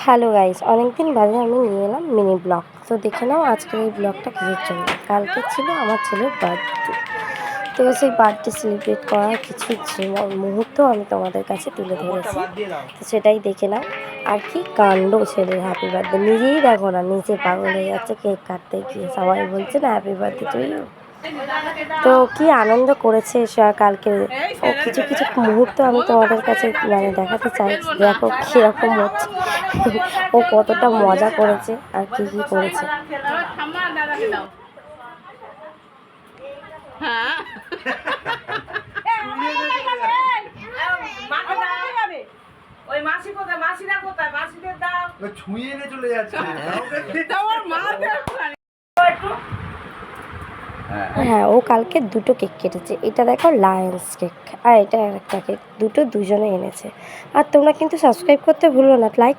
Hello guys, অনেকদিন বাদে আমি নিয়ে এলাম মিনি ব্লগ। তো দেখে নাও আজকের এই ব্লগটা কিসের জন্য। কালকে ছিল আমার ছেলের বার্থডে। তো সেই বার্থডে সেলিব্রেট করার কিছু মুহূর্ত আমি তোমাদের কাছে তুলে ধরেছি। তো সেটাই দেখে নাও। আর কি কাণ্ড ছেলের হ্যাপি বার্থডে, নিজেই দেখো না, নিজে পাগল হয়ে যাচ্ছে কেক কাটতে গিয়ে। সবাই বলছে না হ্যাপি বার্থডে টু ইউ। তো কি আনন্দ করেছে কালকে। ও কিছু কিছু মুহূর্ত আমি তোমাদের কাছে দেখাতে চাই, দেখো কীরকম হচ্ছে, ও কতটা মজা করেছে আর কি কি করেছে। হ্যাঁ, ও কালকে দুটো কেক কেটেছে। এটা দেখো লায়ন্স কেক, আর এটা একটা কেক, দুজনে এনেছে। আর তোমরা কিন্তু সাবস্ক্রাইব করতে ভুলো না, লাইক